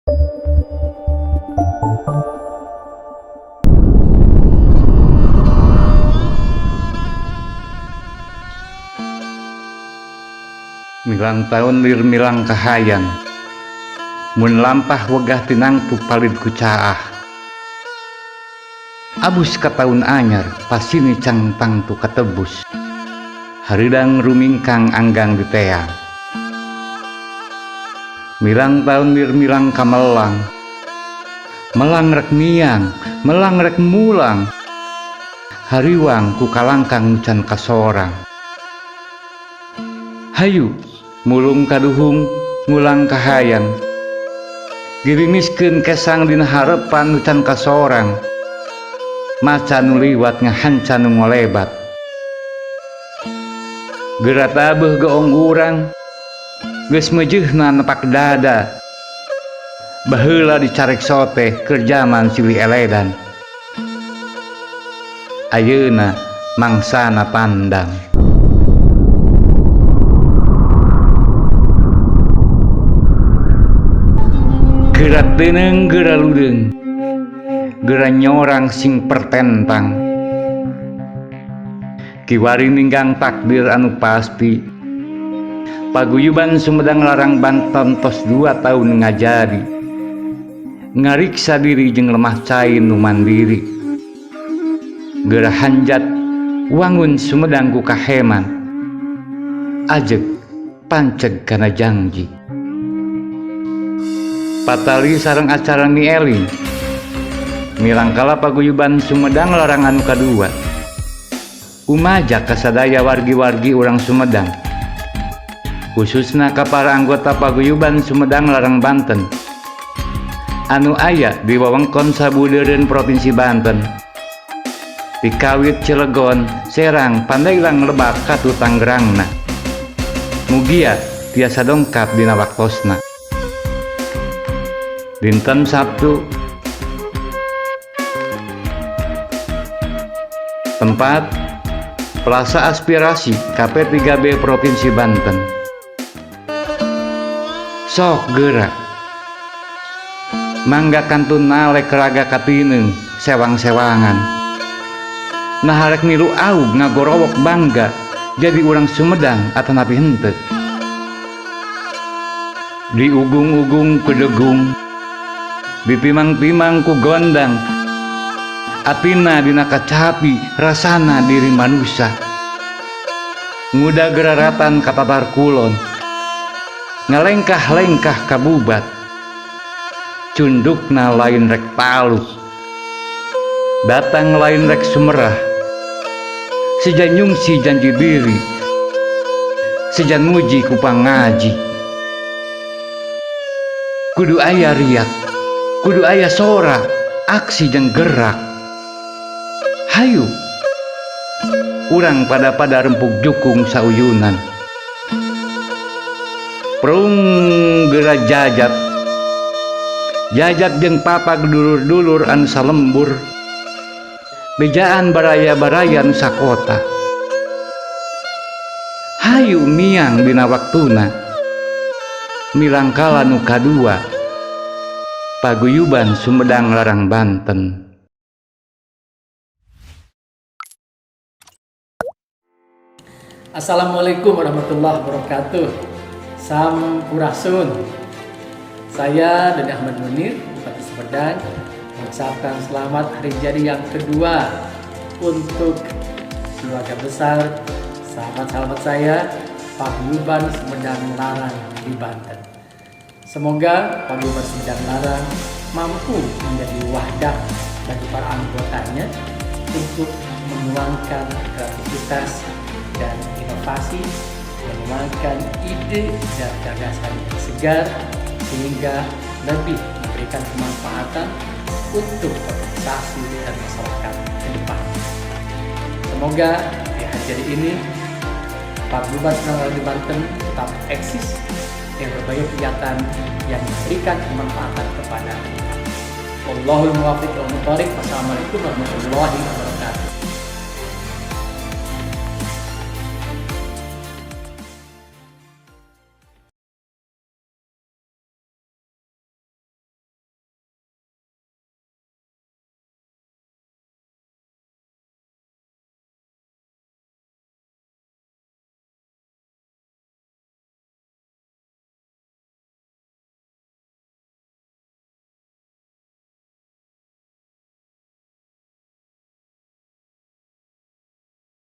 Milang taun lir milang kahayang, mun lampah wegah tinangtu palid ku caah. Abus ka taun anyar pasini cangtang tu katebus, haridang rumingkang anggang diteang. Milang taun lir milang kamelang, melang rek miang, melang rek mulang, hariwang ku kalangkang can kasorang. Hayu mulung kaduhung ngulang kahayang, girimiskeun kesang dina harepan nu can kasorang, maca nu liwat ngahancan nu ngolebat. Geura tabeuh geong urang geus meujeuhna nepak dada, baheula dicarek sote keur jaman silih eledan, ayeuna mangsana pandang. Geura teuneng geura ludeung, geura nyorang sing pertentang, kiwari ninggang takdir anu pasti. Paguyuban Sumedang Larang Banten tos 2 tahun ngajari, ngariksa diri jeung lemah cai nu mandiri. Geura hanjat wangun Sumedang ku kaheman, ajeg panceg kana janji. Patali sareng acara mi eling, milangkala paguyuban Sumedang Larang anu kadua, umajak kasadaya wargi-wargi urang Sumedang, khususna ka para anggota paguyuban Sumedang Larang Banten anu aya di wewengkon sabudeureun Provinsi Banten, ti Kawit, Cilegon, Serang, Pandeglang, Lebak, katu Tanggerangna. Mugia tiasa dongkap dina waktosna. Dinten Sabtu, tempat Plaza Aspirasi KP3B Provinsi Banten. Sok geura mangga kantun nalek raga katineung sewang-sewangan, naharek milu aug ngagorowok bangga jadi urang Sumedang atanapi henteu. Di ugung-ugung kedegung, dipimang-pimang ku gondang, atina dina kacapi rasana diri manusia. Nguda geraratan katatar kulon, ngalengkah-lengkah kabubat, cundukna lain rek palu, datang lain rek sumerah, sejan nyungsi janji diri, sejan muji ku pangaji. Kudu aya riak, kudu aya sora, aksi jeung gerak. Hayu urang pada rempuk jukung sauyunan, prung geura jajat jeung papag dulur-dulur anu salembur, bejaan baraya-baraya nu sakota. Hayu miang dina waktuna, milangkala nu kadua paguyuban Sumedang Larang Banten. Assalamualaikum warahmatullahi wabarakatuh. Sampurasun. Saya Dani Ahmad Munir, Bupati Sumedang, mengucapkan selamat hari jadi yang kedua untuk keluarga besar, sahabat-sahabat saya, Paguyuban Sumedang Larang di Banten. Semoga Paguyuban Sumedang Larang mampu menjadi wadah bagi para anggotanya untuk menuangkan kreativitas dan inovasi, menuangkan ide dan gagasan yang segar sehingga lebih memberikan kemanfaatan untuk organisasi dan masyarakat ke depan. Semoga di hari jadi ini Paguyuban Sumedang Larang di Banten tetap eksis dengan berbagai kegiatan yang memberikan kemanfaatan kepada Allahul Muwaffiq wal Muthariq. Wassalamualaikum warahmatullahi wabarakatuh.